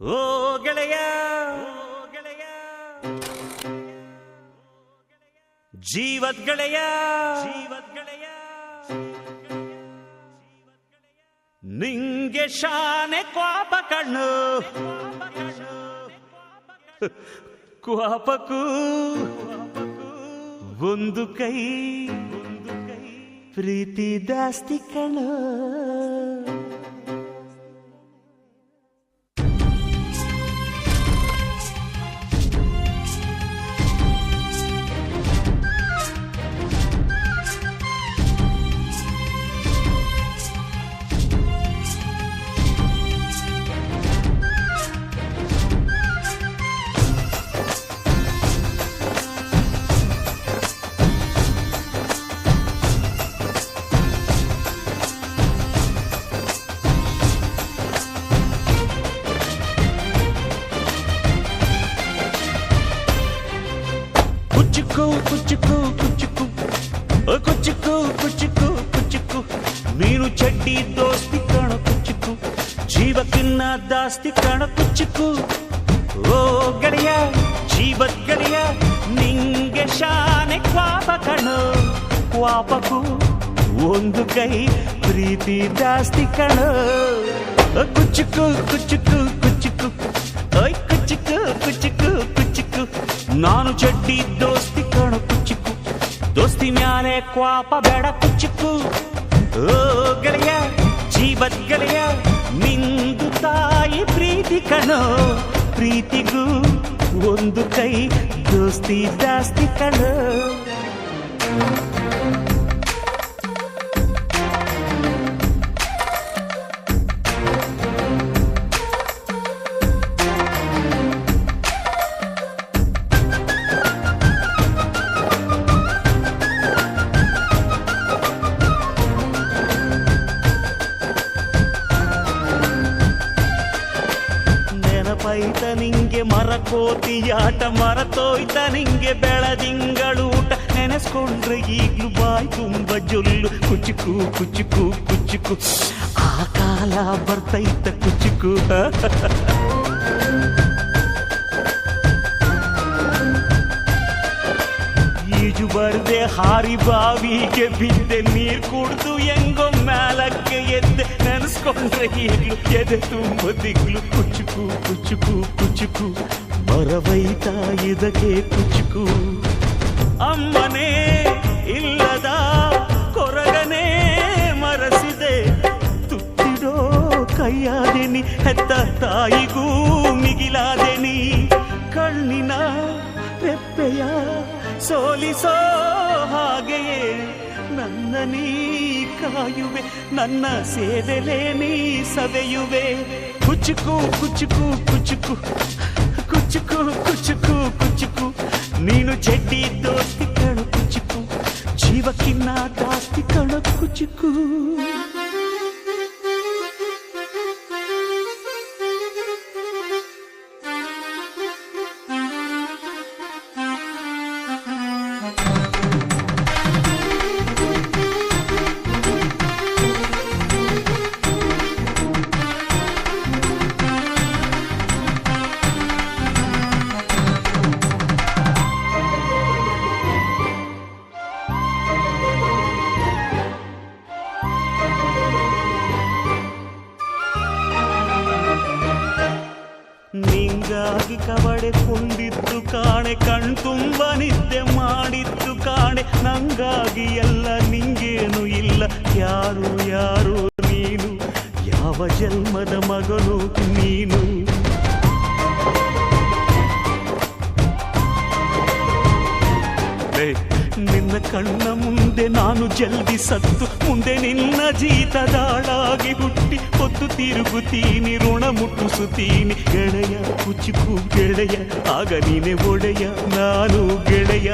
ಓ ಗೆಳೆಯ ಜೀವದ್ ಗೆಳೆಯ ನಿಂಗೆ ಶಾನೆ ಕ್ವಾಪ ಕಣ್ಣು ಕ್ವಾಪಕ್ಕೂ ಒಂದು ಕೈ ಪ್ರೀತಿ ಜಾಸ್ತಿ ಕಣ್ಣು. ಕುಚ್ಚುಕು ನೀನು ಚಡ್ಡಿ ದೋಸ್ತಿ ಕಾಣ ಕುಚ್ಚುಕು ಜೀವಕ್ಕಿನ್ನ ದಾಸ್ತಿ ಕಾಣ ಕುಚ್ಚುಕು. ಓ ಗೆಳೆಯ ಜೀವದ್ ಗೆಳೆಯ ನಿಂಗೆ ಶಾನೆ ಕ್ವಾಪ ಕಣೋ ಕ್ವಾಪಕ್ಕೂ ಒಂದು ಕೈ ಪ್ರೀತಿ ಜಾಸ್ತಿ ಕಣೋ. ಕುಚ್ಚುಕು ಕುಚ್ಚುಕು ಕುಚ್ಚುಕು ಓಯ್ ಕುಚ್ಚುಕು ಕುಚ್ಚುಕು ಕುಚ್ಚುಕು ನಾನು ಚಡ್ಡಿ ದೋಸ್ತಿ ಕಾಣ ಕುಚ್ಚುಕು ದೋಸ್ತಿ ಮ್ಯಾಲೆ ಕ್ವಾಪ ಬೇಡ ಕುಚ್ಚುಕು. ಓ ಗೆಳೆಯ ಜೀವದ್ ಗೆಳೆಯ ನಿಂದು ತಾಯಿ ಪ್ರೀತಿ ಕಣೋ ಪ್ರೀತಿಗೂ ಒಂದು ಕೈ ದೋಸ್ತಿ ಜಾಸ್ತಿ ಕಣೋ. ನೆನಪೈತ ನಿಂಗೆ ಮರಕೋತಿಯಾಟ ಮರತೋಯ್ತ ನಿಂಗೆ ಬೆಳದಿಂಗಳೂಟ ನೆನೆಸ್ಕೊಂಡ್ರೆ ಈಗ್ಲೂ ಬಾಯ್ ತುಂಬ ಜೊಲ್ಲು ಕುಚ್ಚುಕು ಕುಚ್ಚುಕು ಕುಚ್ಚುಕು ಆ ಕಾಲ ಬರ್ತೈತ ಕುಚ್ಚುಕು. ಈಜು ಬರ್ದೆ ಹಾರಿ ಬಾವಿಗೆ ಬಿದ್ದೆ ನೀರ್ ಕುಡ್ದು ಹೆಂಗೋ ಮ್ಯಾಲಕ್ಕೆ ಎದ್ದೆ ನೆನೆಸ್ಕೊಂಡ್ರೆ ಈಗ್ಲು ಎದೆ ತುಂಬ ದಿಗ್ಲು ಕುಚ್ಚುಕು ಕುಚ್ಚುಕು ಕುಚ್ಚುಕು ಮರವೈತ ಇದಕ್ಕೆ ಕುಚ್ಚುಕು. ಅಮ್ಮನೇ ಇಲ್ಲದ ಕೊರಗನೇ ಮರಸಿದೆ ತುತ್ತಿಡೋ ಕೈಯಾದೆನಿ ಹೆತ್ತ ತಾಯಿಗೂ ಮಿಗಿಲಾದೆನಿ ಕಣ್ಣಿನ ರೆಪ್ಪೆಯ ಸೋಲಿಸೋ ಹಾಗೆಯೇ ನನ್ನ ನೀ ಕಾಯುವೆ ನನ್ನ ಸೇವೆಲೇ ನೀ ಸವೆಯುವೆ. ಕುಚ್ಚುಕು ಕುಚ್ಚುಕು ಕುಚ್ಚುಕು ಕುಚ್ಚುಕು ಕುಚ್ಚುಕು ಕುಚ್ಚುಕು ನೀನು ಚಡ್ಡಿ ದೋಸ್ತಿ ಕಣು ಕುಚ್ಚುಕು ಜೀವಕ್ಕಿನ್ನ ಜಾಸ್ತಿ ಕಣು ಕುಚ್ಚುಕು. ನಿಂಗಾಗಿ ಕವಡೆ ಕೊಂಡಿದ್ದು ಕಾಣೆ ಕಣ್ತುಂಬ ನಿದ್ದೆ ಮಾಡಿದ್ದು ಕಾಣೆ ನಂಗಾಗಿ ಎಲ್ಲ ನಿಂಗೇನು ಇಲ್ಲ ಯಾರು ಯಾರು ನೀನು ಯಾವ ಜನ್ಮದ ಮಗನು ನೀನು. ನಿನ್ನ ಕಣ್ಣ ಮುಂದೆ ನಾನು ಜಲ್ದಿ ಸತ್ತು ಮುಂದೆ ನಿನ್ನ ಜೀತದಾಳಾಗಿ ಹುಟ್ಟಿ ಹೊತ್ತು ತಿರುಗುತ್ತೀನಿ ಋಣ ಮುಟ್ಟಿಸುತ್ತೀನಿ ಗೆಳೆಯ ಕುಚ್ಚುಕು ಗೆಳೆಯ ಆಗ ನೀನೆ ಒಡೆಯ ನಾನು ಗೆಳೆಯ.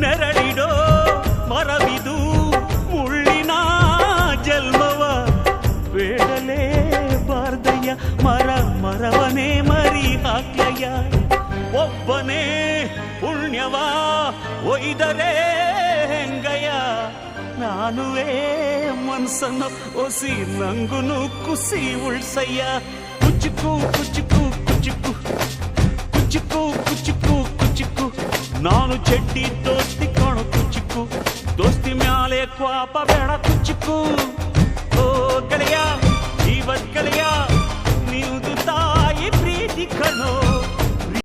ನೆರಳಿಡೋ ಮರವಿದು ಮುಳ್ಳಿನ ಜನ್ಮವ ಬೇಡಲೇ ಬಾರ್ದಯ್ಯ ಮರವನೇ ಮರಿ ಹಾಕ್ಲಯ್ಯ ಒಬ್ಬನೇ ಪುಣ್ಯವ ಒಯ್ದರೆ ಹೆಂಗಯ್ಯ ನಾನುವೇ ಮನ್ಸನ್ನು ಒಸಿ ನಂಗುನು ಕುಸಿ ಉಳ್ಸಯ್ಯ. ಕುಚುಕು ಕುಚುಕು ಕುಚುಕು ಕುಚುಕು ಕುಚುಕು ಕುಚುಕು ನಾನು ಚಡ್ಡಿ ದೋಸ್ತಿ ಕಾಣು ಕುಚುಕು ದೋಸ್ತಿ ಮ್ಯಾಲೆ ಕ್ವಾಪ ಬೇಡ ಕುಚುಕು ಓ ಗೆಳೆಯ